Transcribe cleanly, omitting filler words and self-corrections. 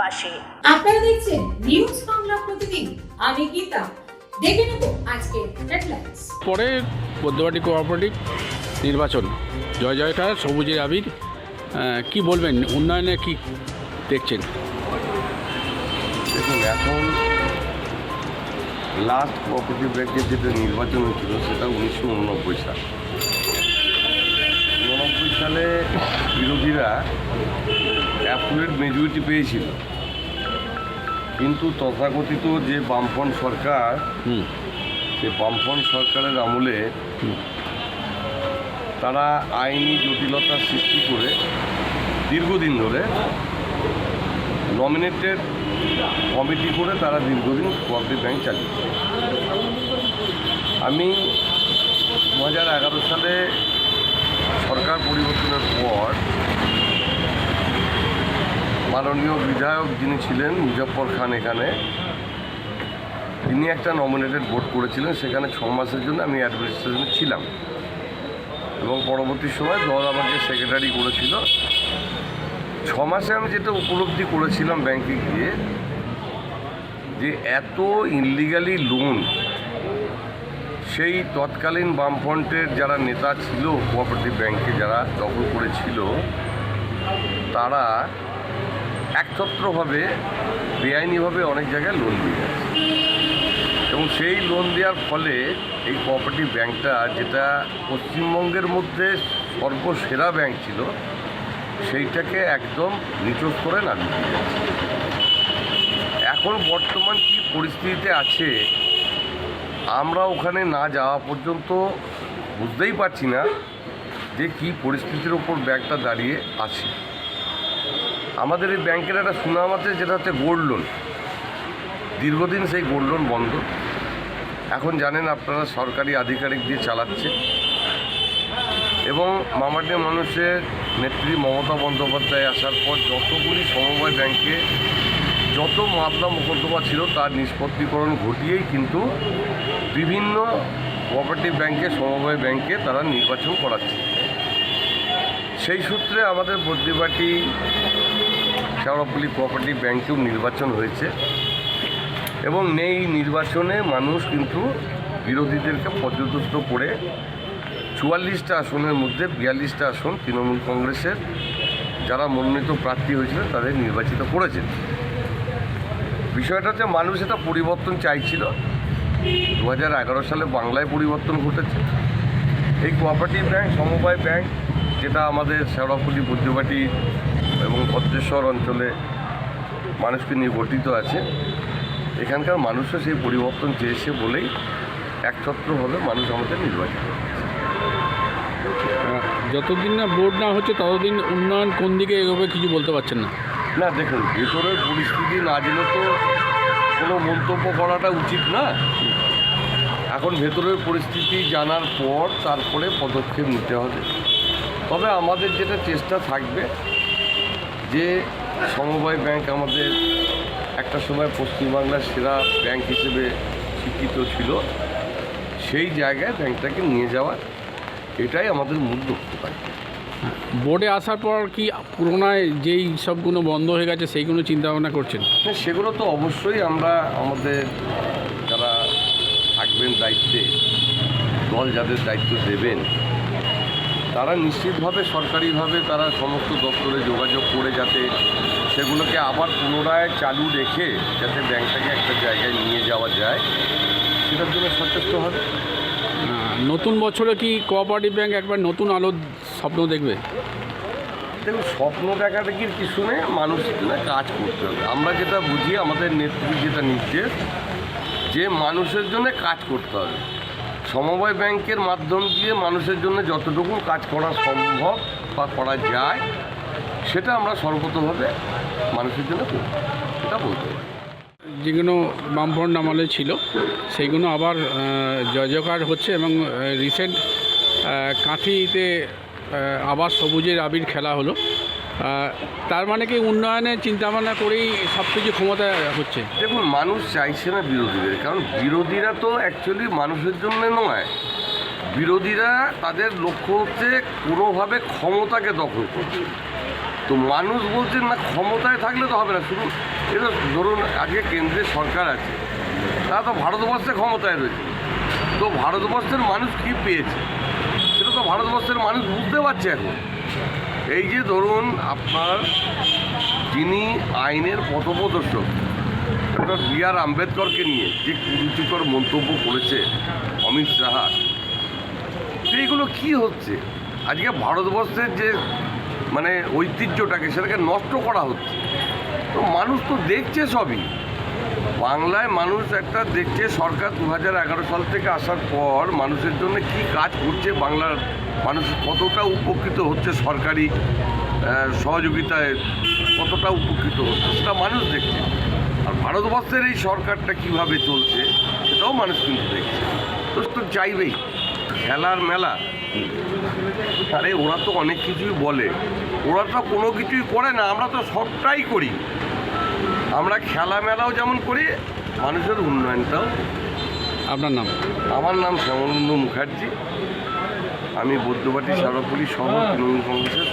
পাশে। আপনারা দেখছেন নিউজ বাংলা প্রতিদিন, আমি গীতা। দেখে নেব আজকে হেডলাইন্স। পরে পদ্মবাটি কোঅপারেটিভ নির্বাচন, জয় জয়কার, সবুজের আবির। কি বলবেন, উন্নয়নে কি দেখছেন? দেখুন, এখন লাস্ট কোঅপারেটিভ ব্যাংকের যেটা নির্বাচন হয়েছিল সেটা 1989 সাল। 1989 সালে বিরোধীরা অ্যাবসলিউট মেজরিটি পেয়েছিল, কিন্তু তথাকথিত যে বামফ্রন্ট সরকার, সে বামফ্রন্ট সরকারের আমলে তারা আইনি জটিলতার সৃষ্টি করে দীর্ঘদিন ধরে নমিনেটেড কমিটি করে তারা দীর্ঘদিন কোঅপারেটিভ ব্যাংক চালিয়েছে। আমি 2011 সালে সরকার পরিবর্তনের পর মাননীয় বিধায়ক যিনি ছিলেন মুজফ্ফর খান, এখানে তিনি একটা নমিনেটেড বোর্ড করেছিলেন। সেখানে 6 মাসের জন্য আমি অ্যাডমিনিস্ট্রেশনে ছিলাম এবং পরবর্তী সময় দল আমাকে সেক্রেটারি করেছিল। 6 মাসে আমি যেটা উপলব্ধি করেছিলাম ব্যাংকে গিয়ে, যে এত ইনলিগালি লোন সেই তৎকালীন বামফ্রন্টের যারা নেতা ছিল কোঅপারেটিভ ব্যাংকে যারা দখল করেছিল, তারা একছত্রভাবে বেআইনিভাবে অনেক জায়গায় লোন দিয়ে গেছে এবং সেই লোন দেওয়ার ফলে এই কোঅপারেটিভ ব্যাংকটা, যেটা পশ্চিমবঙ্গের মধ্যে সর্বসেরা ব্যাংক ছিল, সেইটাকে একদম নিচু করে নামিয়ে দিয়ে গেছে। এখন বর্তমান কি পরিস্থিতিতে আছে আমরা ওখানে না যাওয়া পর্যন্ত বুঝতেই পারছি না যে কী পরিস্থিতির ওপর ব্যাংকটা দাঁড়িয়ে আছে। আমাদের এই ব্যাংকের একটা সুনাম আছে, যেটা হচ্ছে গোল্ড লোন। দীর্ঘদিন সেই গোল্ড লোন বন্ধ। এখন জানেন আপনারা, সরকারি আধিকারিক দিয়ে চালাচ্ছে এবং মামাটির মানুষের নেত্রী মমতা বন্দ্যোপাধ্যায় আসার পর যতগুলি সমবায় ব্যাংকে যত মামলা মোকদ্দমা ছিল তার নিষ্পত্তিকরণ ঘটিয়েই কিন্তু বিভিন্ন কোঅপারেটিভ ব্যাংকে, সমবায় ব্যাংকে তারা নির্বাচন করাচ্ছে। সেই সূত্রে আমাদের বদ্রিবাটি শেওড়াফুলি কোঅপারেটিভ ব্যাংকেও নির্বাচন হয়েছে এবং এই নির্বাচনে মানুষ কিন্তু বিরোধীদেরকে পর্যদস্ত করে 44টা আসনের মধ্যে 42টা আসন তৃণমূল কংগ্রেসের যারা মনোনীত প্রার্থী হয়েছিলেন তাদের নির্বাচিত করেছেন। বিষয়টা হচ্ছে, মানুষ এটা পরিবর্তন চাইছিল। 2011 সালে বাংলায় পরিবর্তন ঘটেছে। এই কোঅপারেটিভ ব্যাংক, সমবায় ব্যাংক, যেটা আমাদের শেওড়াফুলি, বদ্রিবাটি এবং ভদ্রেশ্বর অঞ্চলে মানুষকে নিয়ে গঠিত আছে, এখানকার মানুষও সেই পরিবর্তন চেয়েছে বলেই একছত্রভাবে মানুষ আমাদের নির্বাচিত করেছে। যতদিন না বোর্ড না হচ্ছে ততদিন উন্নয়ন কোন দিকে এগোবে কিছু বলতে পারছেন না? না, দেখুন, ভেতরের পরিস্থিতি না জেনে তো কোনো মন্তব্য করাটা উচিত না। এখন ভেতরের পরিস্থিতি জানার পর তারপরে পদক্ষেপ নিতে হবে। তবে আমাদের যেটা চেষ্টা থাকবে, যে সমবায় ব্যাংক আমাদের একটা সময় পশ্চিমবাংলার সেরা ব্যাংক হিসেবে স্বীকৃত ছিল, সেই জায়গায় ব্যাংকটাকে নিয়ে যাওয়ার, এটাই আমাদের মূল লক্ষ্য থাকবে। বোর্ডে আসার পর কি পুরোনায় যেই সবগুলো বন্ধ হয়ে গেছে সেইগুলো চিন্তাভাবনা করছেন? সেগুলো তো অবশ্যই আমরা আমাদের যারা থাকবেন দায়িত্বে, দল যাদের দায়িত্ব দেবেন, তারা নিশ্চিতভাবে সরকারিভাবে তারা সমস্ত দপ্তরে যোগাযোগ করে যাতে সেগুলোকে আবার পুনরায় চালু রেখে যাতে ব্যাংকটাকে একটা জায়গায় নিয়ে যাওয়া যায়, সেটার জন্য সচেষ্ট হবে। নতুন বছরে কি কোঅপারেটিভ ব্যাংক একবার নতুন আলোর স্বপ্ন দেখবে? দেখুন, স্বপ্ন দেখা দেখির কিছু নেই, মানুষের জন্য কাজ করতে হবে। আমরা যেটা বুঝি, আমাদের নেত্রী যেটা নির্দেশ, যে মানুষের জন্য কাজ করতে হবে। সমবায় ব্যাংকের মাধ্যম দিয়ে মানুষের জন্য যতটুকু কাজ করা সম্ভব বা করা যায়, সেটা আমরা সর্বতভাবে মানুষের জন্য করব, সেটা বলতে পারি। যেগুলো বামফ্রন্ট আমলে ছিল সেইগুলো আবার জয় জয়কার হচ্ছে এবং রিসেন্ট কাঁথিতে আবার সবুজের আবির খেলা হলো। তার মানে কি উন্নয়নের চিন্তাভাবনা করেই সব কিছু ক্ষমতা হচ্ছে? দেখুন, মানুষ চাইছে না বিরোধীদের, কারণ বিরোধীরা তো অ্যাকচুয়ালি মানুষের জন্য নয়। বিরোধীরা তাদের লক্ষ্য হচ্ছে কোনোভাবে ক্ষমতাকে দখল করছে। তো মানুষ বলছেন না ক্ষমতায় থাকলে তো হবে না। শুধু এটা ধরুন আজকে কেন্দ্রে সরকার আছে, তারা তো ভারতবর্ষে ক্ষমতায় রয়েছে, তো ভারতবর্ষের মানুষ কি পেয়েছে সেটা তো ভারতবর্ষের মানুষ বুঝতে পারছে এখন। এই যে ধরুন আপনার যিনি আইনের পথপ্রদর্শক ডক্টর বি.আর. আম্বেদকরকে নিয়ে যে কুরুচিকর মন্তব্য করেছে অমিত শাহ, তো এইগুলো কী হচ্ছে? আজকে ভারতবর্ষের যে মানে ঐতিহ্যটাকে সেটাকে নষ্ট করা হচ্ছে। তো মানুষ তো দেখছে সবই, বাংলায় মানুষ একটা দেখছে সরকার 2011 সাল থেকে আসার পর মানুষের জন্য কি কাজ করছে, বাংলার মানুষ কতটা উপকৃত হচ্ছে, সরকারি সহযোগিতায় কতটা উপকৃত হচ্ছে সেটা মানুষ দেখছে। আর ভারতবর্ষের এই সরকারটা কিভাবে চলছে সেটাও মানুষ কিন্তু দেখছে। তো চাইবেই খেলার মেলা, আরে ওরা তো অনেক কিছুই বলে, ওরা তো কোনো কিছুই করে না, আমরা তো সবটাই করি। আমরা খেলা মেলাও যেমন করি, মানুষের উন্নয়নটাও। আপনার নাম? আমার নাম শ্যামলেন্দু মুখার্জি, আমি বৈদ্যবাটি সারাপুরি সহ তৃণমূল কংগ্রেসের